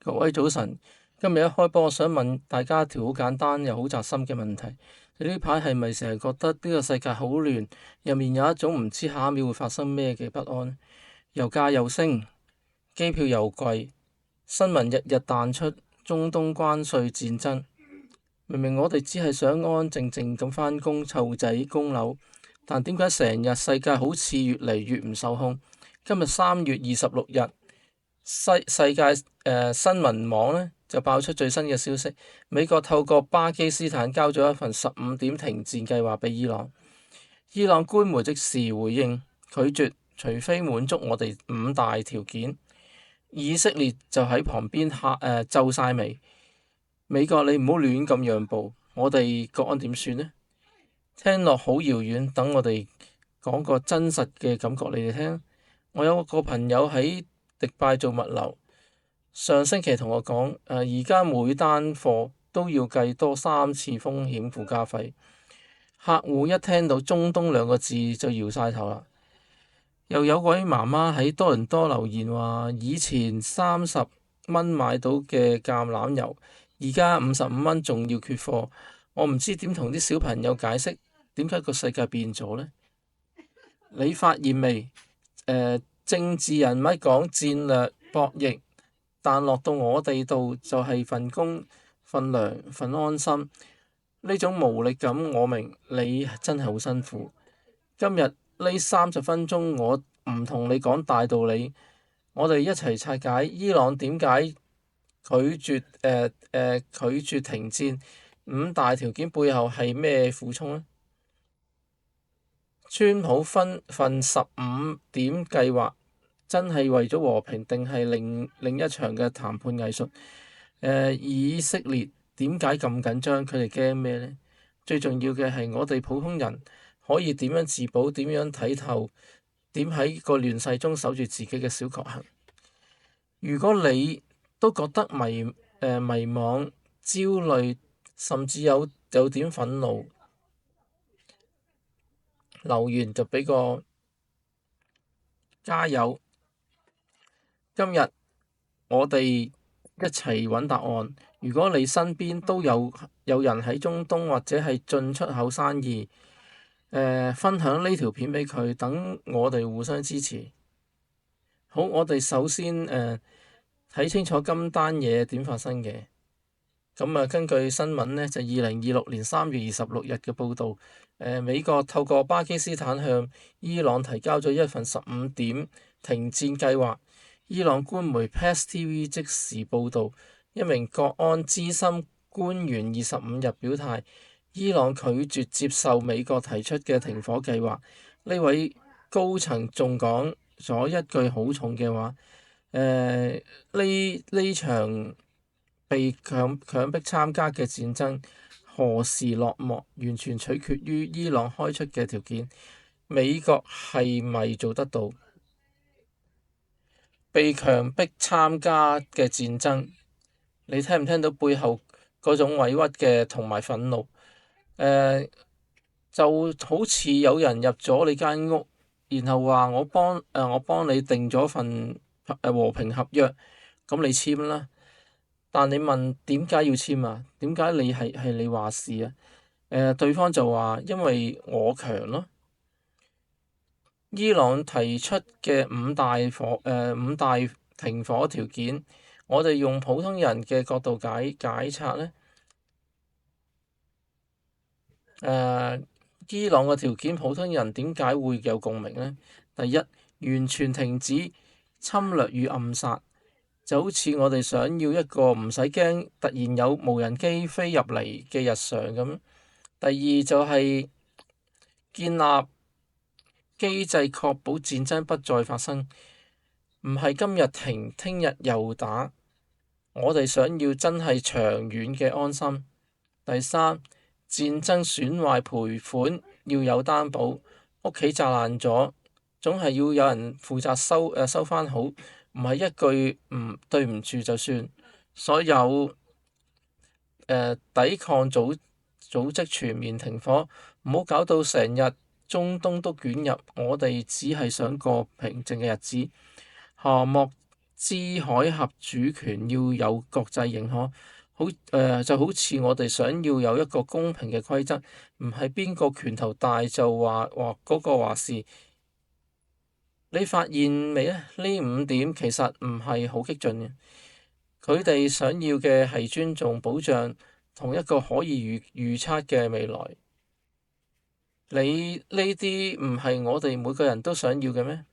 各位早晨，今日一開波，我想問大家一條好簡單又好扎心嘅問題：你呢排係咪成日覺得呢個世界好亂，入面有一種唔知下一秒會發生咩嘅不安？油價又升，機票又貴，新聞日日彈出中東關稅戰爭。明明我哋只係想安安靜靜咁返工湊仔供樓，但點解成日世界好似越嚟越唔受控？今日3月26日。世界新聞網呢就爆出最新嘅消息，美國透過巴基斯坦交咗一份15點停戰計劃俾伊朗。伊朗官媒即時回應拒絕，除非滿足我哋5大條件。以色列就喺旁邊皺晒眉，美國你唔好亂咁讓步，我哋國安點算呢？聽落好遙遠，等我哋講個真實嘅感覺你哋聽。我有個朋友喺迪拜做物流，上星期同我講，而家每單貨都要計多3次風險附加費。客戶一聽到中東2個字就搖晒頭啦。又有位媽媽喺多倫多留言話，以前30蚊買到嘅橄欖油，而家55蚊仲要缺貨。我唔知點同啲小朋友解釋點解個世界變咗呢？你發現未？政治人物講戰略博弈，但落到我哋度就係份工、份糧、份安心。呢種無力感，我明你真係好辛苦。今日呢30分鐘，我唔同你講大道理，我哋一齊拆解伊朗點解拒絕停戰5大條件背後係咩苦衷呢？川普分份15點計劃真係為咗和平，定係另一場嘅談判藝術？以色列點解咁緊張？佢哋驚咩呢？最重要嘅係我哋普通人可以點樣自保？點樣睇透？點喺個亂世中守住自己嘅小確幸？如果你都覺得迷惘、焦慮，甚至有點憤怒，留言就俾個加油。今日我哋一齊揾答案。如果你身邊都有人喺中東或者係進出口生意，分享呢條片俾佢，等我哋互相支持。好，我哋首先睇清楚今單嘢點發生嘅。咁根據新聞呢，就2026年3月26日嘅報導，美國透過巴基斯坦向伊朗提交咗一份15點停戰計劃。伊朗官媒 PAS TV 即時報導，一名國安資深官員25日表態，伊朗拒絕接受美國提出嘅停火計劃。呢位高層仲講咗一句好重嘅話，呢場被強迫參加嘅戰爭何時落幕，完全取決於伊朗開出嘅條件。美國係咪做得到？被強迫參加嘅戰爭，你聽唔聽到背後嗰種委屈嘅同埋憤怒？就好似有人入咗你間屋，然後話我幫你訂咗份和平合約，咁你簽啦。但你問點解要簽啊？點解你係你話事啊？對方就話因為我強咯。伊朗提出嘅五大停火條件，我哋用普通人嘅角度解拆呢。伊朗嘅條件，普通人點解會有共鳴呢？第一，完全停止侵略與暗殺，就好似我哋想要一個唔使驚突然有無人機飛入嚟嘅日常咁。第二就係建立機制，確保戰爭不再發生，唔係今日停，聽日又打。我哋想要真係長遠嘅安心。第三，戰爭損壞賠款要有擔保，屋企炸爛咗，總係要有人負責收返好，唔係一句對唔住就算。所有抵抗組織全面停火，唔好搞到成日中東都捲入。我哋只係想過平靜嘅日子。夏末支海峽主權要有國際認可，就好似我哋想要有一個公平嘅規則，唔係邊個拳頭大就話嗰個話事。你發現未啊？呢5點其實唔係好激進嘅，佢哋想要嘅係尊重、保障同一個可以預測嘅未來。你呢啲唔係我哋每個人都想要嘅咩？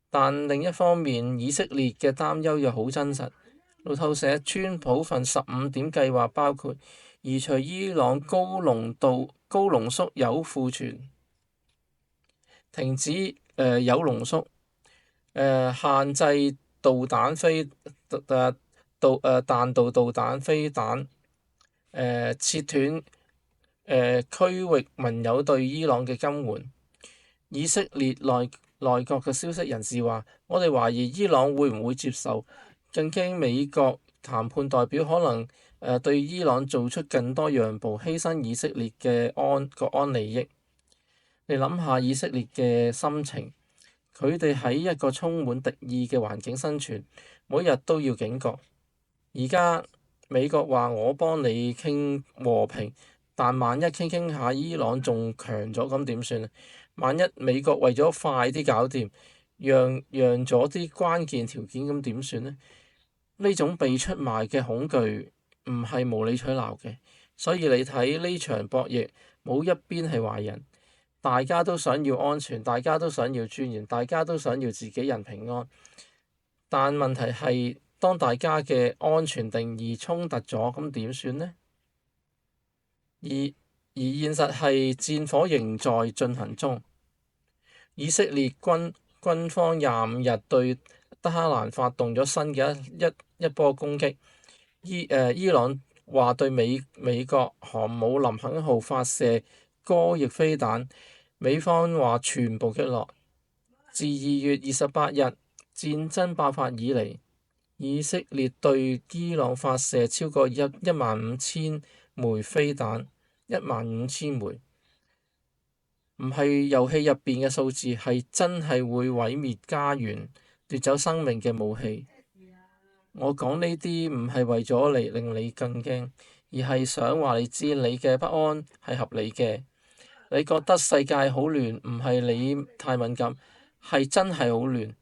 但另一方面，以色列嘅擔憂又好真實。路透社川普份15點計劃包括移除伊朗高濃縮鈾庫存，停止鈾濃縮，限制導彈彈道導彈飛彈，切斷區域盟友對伊朗嘅金援。以色列內閣嘅消息人士話：我哋懷疑伊朗會唔會接受，更驚美國談判代表可能對伊朗做出更多讓步，犧牲以色列嘅國安利益。你諗下以色列嘅心情，佢哋喺一個充滿敵意嘅環境生存，每日都要警覺。而家美國話我幫你傾和平，但萬一傾傾下伊朗仲強咗，咁點算啊？萬一美國為咗快啲搞掂，讓咗啲關鍵條件，咁點算呢？呢種被出賣嘅恐懼唔係無理取鬧嘅，所以你睇呢場博弈，冇一邊係壞人，大家都想要安全，大家都想要尊嚴，大家都想要自己人平安。但問題係，當大家嘅安全定義衝突咗，咁點算呢？而現實係戰火仍在進行中。以色列軍方25日對德黑蘭發動咗新嘅一波攻擊。伊朗話對美國航母林肯號發射歌翼飛彈，美方話全部擊落。自2月28日戰爭爆發以嚟，以色列對伊朗發射超過15000枚飛彈。15000枚，唔係遊戲入邊嘅數字，係真係會毀滅家園、奪走生命嘅武器。我講呢啲唔係為咗嚟令你更驚，而係想話你知你嘅不安係合理嘅。你覺得世界好亂，唔係你太敏感，係真係好亂。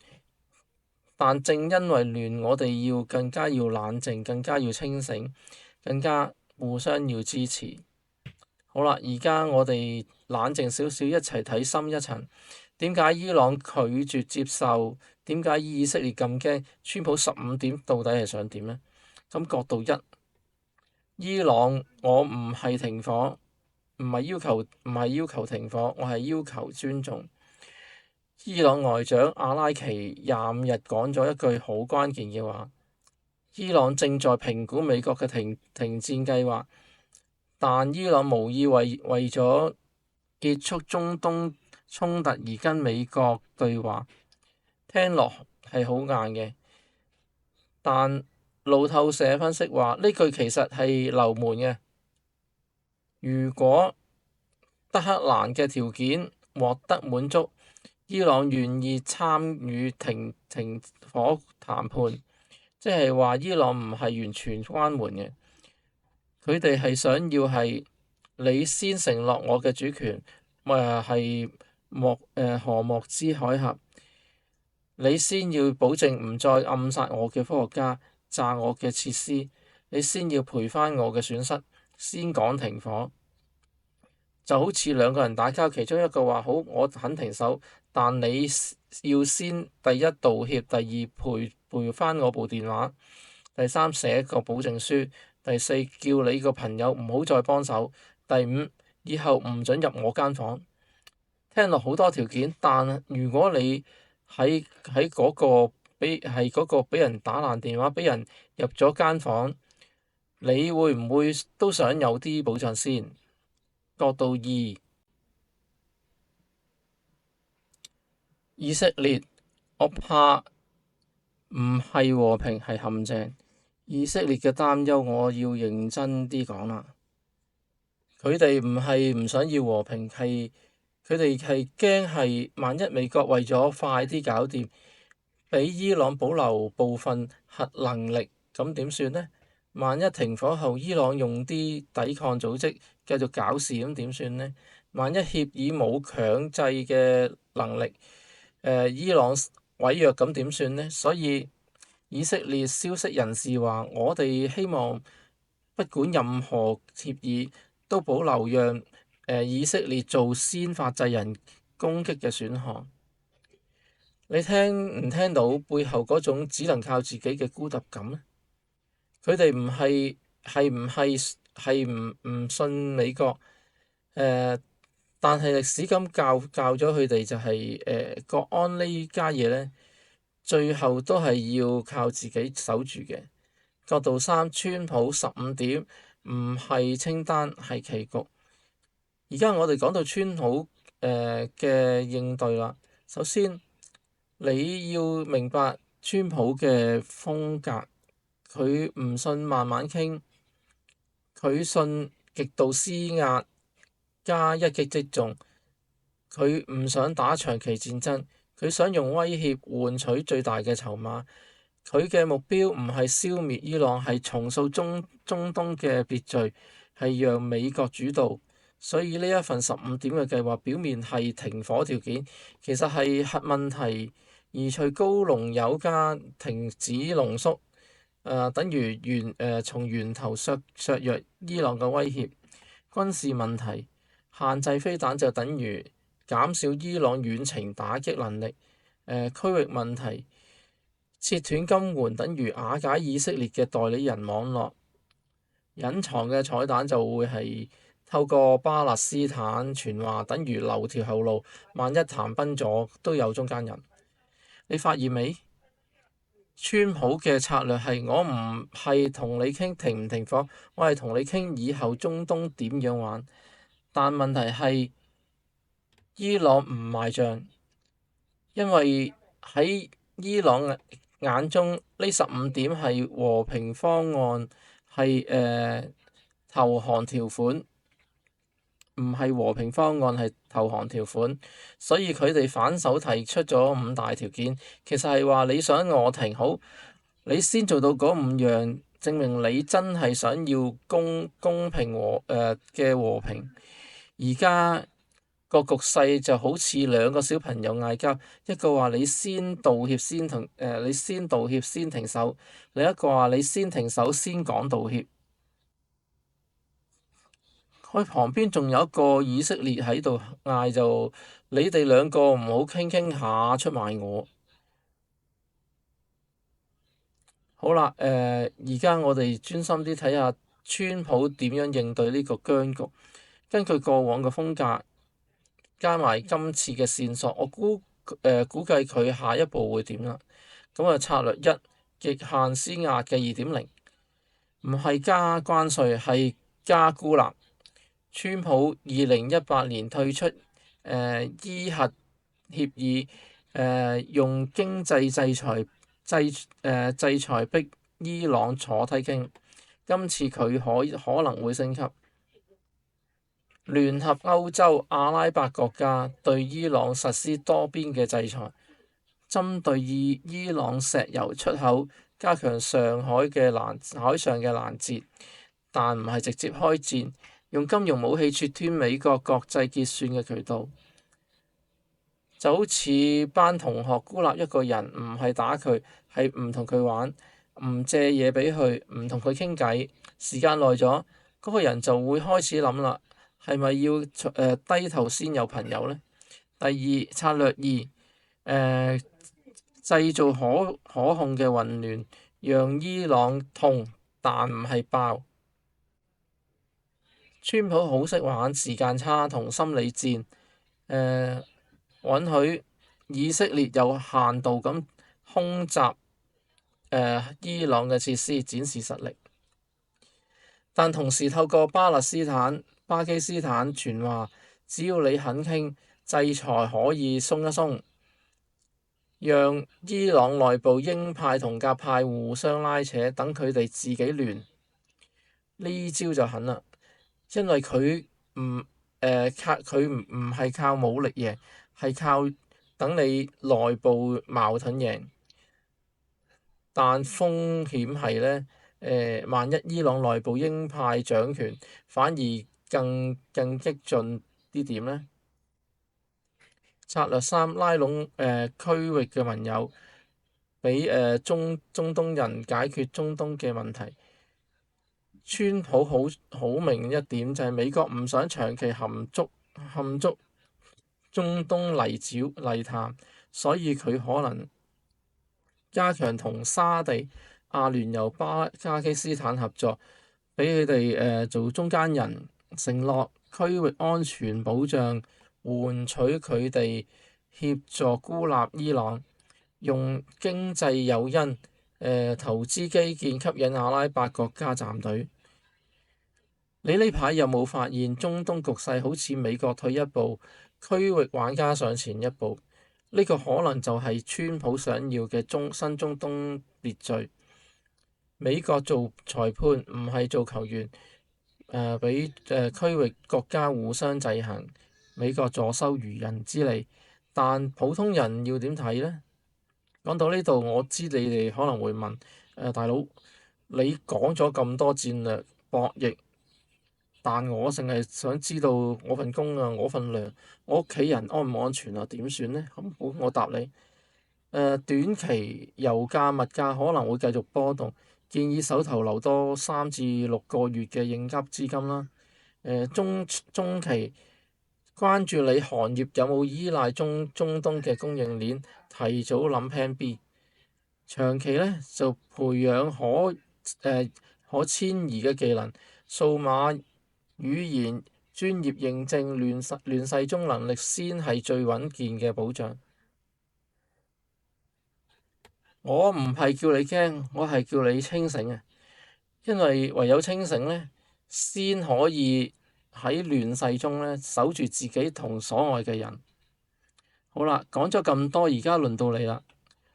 但正因為亂，我哋更加要冷靜，更加要清醒，更加互相要支持。好啦，而家我哋冷靜少少，一齊睇深一層。點解伊朗拒絕接受？點解以色列咁驚？川普15點到底係想點呢？咁角度一，伊朗我唔係停火，唔係要求停火，我係要求尊重。伊朗外長阿拉奇25日講咗一句好關鍵嘅話：伊朗正在評估美國嘅停戰計劃。但伊朗無意為咗結束中東衝突而跟美國對話，聽落係好硬嘅。但路透社分析話呢句其實係留門嘅。如果德黑蘭嘅條件獲得滿足，伊朗願意參與停火談判，即係話伊朗唔係完全關門嘅。佢哋係想要係你先承諾我嘅主權，係荷默茲海峽，你先要保證唔再暗殺我嘅科學家、炸我嘅設施，你先要賠返我嘅損失，先講停火。就好似兩個人打交，其中一個話好，我肯停手，但你要先第一道歉，第二賠返我部電話，第三寫個保證書。第四，叫你個朋友唔好再幫手。第5，以後唔准入我間房。聽落好多條件，但如果你喺嗰個俾人打爛電話，俾人入咗間房，你會唔會都想有啲保障先？角度2，以色列，我怕唔係和平，係陷阱。以色列嘅擔憂，我要認真啲講啦。佢哋唔係唔想要和平，係佢哋係驚係萬一美國為咗快啲搞掂，俾伊朗保留部分核能力，咁點算呢？萬一停火後，伊朗用啲抵抗組織繼續搞事，咁點算呢？萬一協議冇強制嘅能力，伊朗毀約，咁點算呢？所以以色列消息人士話：我哋希望不管任何協議都保留讓以色列做先發制人攻擊嘅選項。你聽唔聽到背後嗰種只能靠自己嘅孤獨感呢？佢哋唔係係唔信美國，但係歷史咁教咗佢哋就係國安呢家嘢呢，最後都係要靠自己守住嘅。角度三，川普15點唔係清單，係棋局。而家我哋講到川普嘅應對啦，首先，你要明白川普嘅風格，佢唔信慢慢傾，佢信極度施壓加一擊即中，佢唔想打長期戰爭，佢想用威脅換取最大嘅籌碼，佢嘅目標唔係消滅伊朗，係重塑中東嘅秩序，係讓美國主導。所以呢一份15點嘅計劃表面係停火條件，其實係核問題移除高濃鈾加停止濃縮，等於從源頭削弱伊朗嘅威脅。軍事問題限制飛彈就等於減少伊朗遠程打擊能力。區域問題切斷金援等於瓦解以色列嘅代理人網絡。隱藏嘅彩蛋就會係透過巴勒斯坦傳話，等於留條後路，萬一談崩咗都有中間人。你發現未？川普嘅策略係我唔係同你傾停唔停火，我係同你傾以後中東點樣玩。但問題係伊朗唔賣帳，因為喺伊朗眼中呢15點係和平方案，係投降條款。唔係和平方案，係投降條款，所以佢哋反手提出咗5大條件，其實係話你想我停好，你先做到嗰5樣，證明你真係想要公平嘅和平。而家個局勢就好似兩個小朋友嗌交，一個話你先道歉先你先道歉先停手，另一個話你先停手先講道歉。佢旁邊仲有一個以色列喺度嗌，就你哋兩個唔好傾下出賣我。好啦，而家我哋專心啲睇下川普點樣應對呢個僵局。根據過往嘅風格，加埋今次嘅線索，我估計佢下一步會點啦。咁啊，策略一，極限施壓嘅2.0，唔係加關稅，係加孤立。川普2018年退出伊核協議，用經濟制裁逼伊朗坐低傾。今次佢可能會升級，聯合歐洲、阿拉伯國家對伊朗實施多邊嘅制裁，針對伊朗石油出口，加強上海上嘅攔截，但唔係直接開戰。用金融武器切斷美國國際結算嘅渠道，就好似班同學孤立一個人，唔係打佢，係唔同佢玩，唔借嘢俾佢，唔同佢傾偈。時間耐咗，嗰個人就會開始諗啦，係咪要低頭先有朋友呢？第二，策略二，製造可控嘅混亂，讓伊朗痛但唔係爆。川普好識玩時間差同心理戰，允許以色列有限度咁空襲伊朗嘅設施，展示實力。但同時透過巴基斯坦傳話，只要你肯傾，制裁可以鬆一鬆，讓伊朗內部鷹派同鴿派互相拉扯，等佢哋自己亂。呢招就狠啦！因為佢唔係靠武力贏，係靠等你內部矛盾贏。但風險係呢，萬一伊朗內部鷹派掌權，反而更激進啲點呢？策略三，拉攏區域嘅盟友，俾中東人解決中東嘅問題。川普好明一點就係美國唔想長期陷足中東泥潭，所以佢可能加強同沙地、阿聯酋、巴基斯坦合作，俾佢哋做中間人，承諾區域安全保障，換取佢哋協助孤立伊朗，用經濟誘因投資基建吸引阿拉伯國家站隊。你呢排有冇發現中東局勢好似美國退一步，區域玩家上前一步？呢個可能就係川普想要嘅新中東秩序。美國做裁判唔係做球員，俾區域國家互相制衡，美國坐收漁人之利。但普通人要點睇呢？講到呢度，我知你哋可能會問，大佬，你講咗咁多戰略博弈，但我淨係想知道我份工啊，我份糧，我屋企人安唔安全啊？點算呢？咁好，我答你，短期油價物價可能會繼續波動，建議手頭留多3至6個月嘅應急資金啦。中期關注你行業有冇依賴中東嘅供應鏈，提早諗 Plan B。長期呢，就培養可遷移嘅技能，數碼語言專業認證，亂世中能力先係最穩健嘅保障。我唔係叫你驚，我係叫你清醒啊！因為唯有清醒呢，先可以喺亂世中呢守住自己同所愛嘅人。好啦，講咗咁多，而家輪到你啦。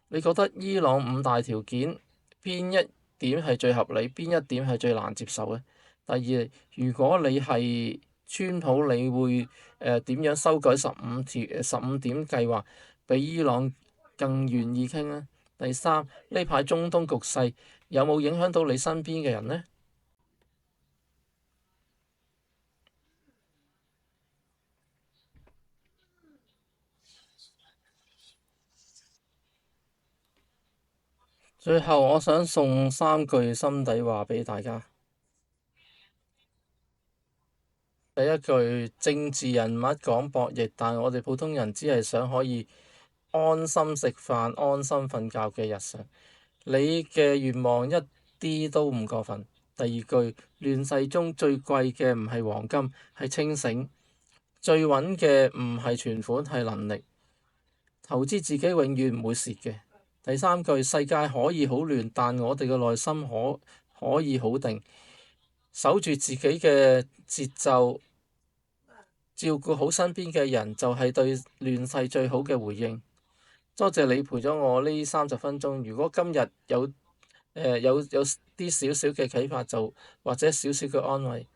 你覺得伊朗五大條件邊一點係最合理，邊一點係最難接受呢？第二，如果你係川普，你會點樣修改15點計劃，比伊朗更願意傾呢？第三，呢排中東局勢有冇影響到你身邊嘅人呢？最後，我想送3句心底話俾大家。第一句，政治人物講博弈，但我哋普通人只係想可以安心食飯、安心瞓覺嘅日常。你嘅願望一啲都唔過分。第二句，亂世中最貴嘅唔係黃金，係清醒；最穩嘅唔係存款，係能力。投資自己永遠唔會蝕嘅。第三句，世界可以好亂，但我哋嘅內心可以好定，守住自己嘅節奏，照顧好身邊嘅人，就係對亂世最好嘅回應。多謝你陪咗我呢30分鐘。如果今日有啲少少嘅啟發，就或者少少嘅安慰，